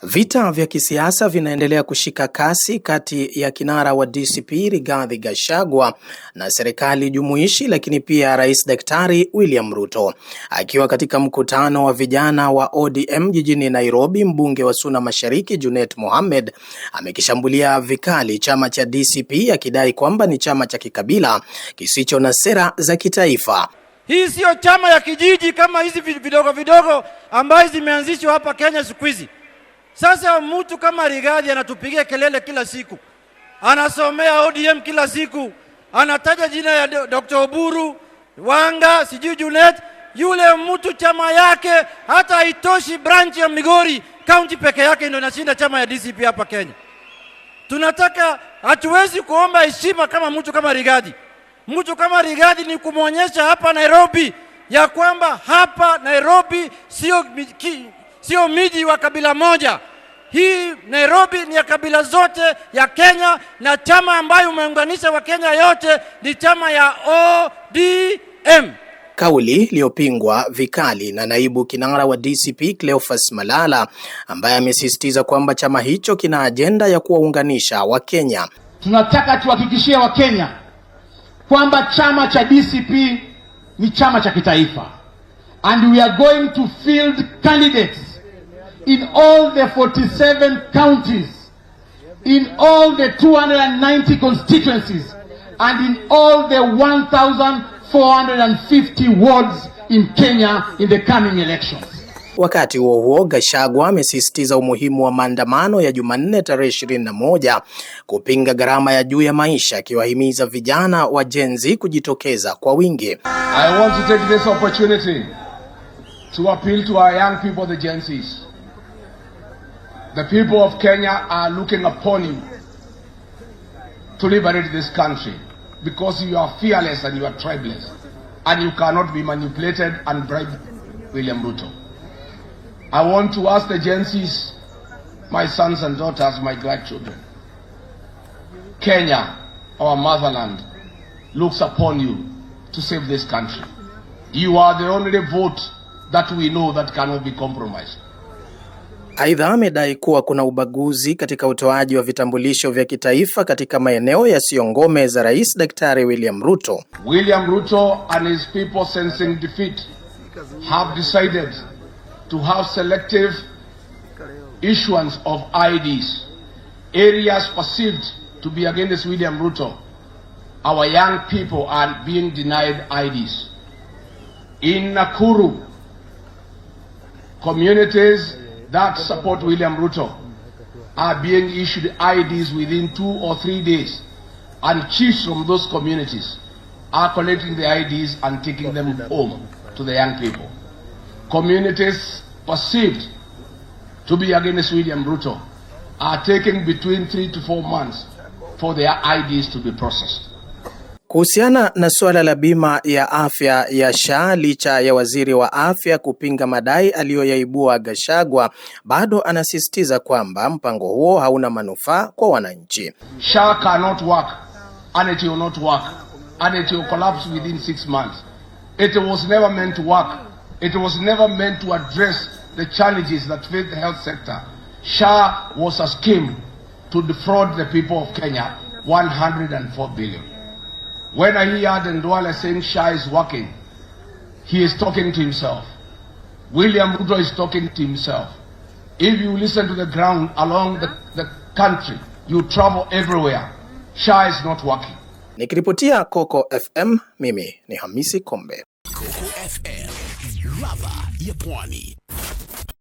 Vita vya kisiasa vinaendelea kushika kasi kati ya kinara wa DCP Rigathi Gachagua na serikali jumuishi, lakini pia Rais Daktari William Ruto. Akiwa katika mkutano wa vijana wa ODM jijini Nairobi, mbunge wa Suna Mashariki Junet Mohamed amekishambulia vikali chama cha DCP akidai kwamba ni chama cha kikabila kisicho na sera za kitaifa. Hii sio chama ya kijiji kama hizi vidogo vidogo ambazo zimeanzishwa hapa Kenya siku hizi. Sasa mtu kama Rigathi anatupigia kelele kila siku, anasomea ODM kila siku, anataja jina ya Dr. Oburu, Wanga, sijui Junet. Yule mtu chama yake hata haitoshi branch ya Migori county peke yake ndio inashinda chama ya DCP hapa Kenya. Tunataka, hatuwezi kuomba heshima kama mtu kama Rigathi. Mtu kama Rigathi ni kumuonyesha hapa Nairobi ya kwamba hapa Nairobi sio miji wa kabila moja. Hii Nairobi ni ya kabila zote ya Kenya, na chama ambayo umeunganisha wa Kenya yote ni chama ya ODM. Kauli iliyopingwa vikali na naibu kinara wa DCP Cleophas Malala, ambaye amesisitiza kwamba chama hicho kina ajenda ya kuwaunganisha Wakenya. Tunataka tuhakikishie Wakenya kwamba chama cha DCP ni chama cha kitaifa, and we are going to field candidates in all the 47 counties, in all the 290 constituencies, and in all the 1,450 wards in Kenya in the coming elections. Wakati huo huo, Gachagua amesisitiza umuhimu wa maandamano ya Jumanne tarehe 21 kupinga gharama ya juu ya maisha, akiwahimiza vijana wa Gen Z kujitokeza kwa wingi. I want to take this opportunity to appeal to our young people, the Gen Zs. The people of Kenya are looking upon you to liberate this country because you are fearless and you are tribeless, and you cannot be manipulated and bribed, William Ruto. I want to ask the Gen Zs, my sons and daughters, my grandchildren, Kenya, our motherland, looks upon you to save this country. You are the only vote that we know that cannot be compromised. Aidha, amedai kuwa kuna ubaguzi katika utoaji wa vitambulisho vya kitaifa katika maeneo yasiyo ngome za Rais Daktari William Ruto. William Ruto and his people, sensing defeat, have decided to have selective issuance of IDs. Areas perceived to be against William Ruto, our young people are being denied IDs. In Nakuru, communities that support William Ruto are being issued IDs within 2 or 3 days, and chiefs from those communities are collecting the IDs and taking them home to the young people. Communities perceived to be against William Ruto are taking between 3 to 4 months for their IDs to be processed. Kuhusiana na suala la bima ya afya ya SHA, licha ya waziri wa afya kupinga madai aliyoyaibua Gachagua, bado anasisitiza kwamba mpango huo hauna manufaa kwa wananchi. SHA cannot work, and it will not work, and it will collapse within 6 months. It was never meant to work. It was never meant to address the challenges that face the health sector. SHA was a scheme to defraud the people of Kenya 104 billion. When I hear Ndwale saying SHA is working, he is talking to himself. William Ruto is talking to himself. If you listen to the ground along the country, you travel everywhere, SHA is not working. Nikiripotia Coco FM, mimi ni Hamisi Kombe. Coco FM, ladha ya Pwani.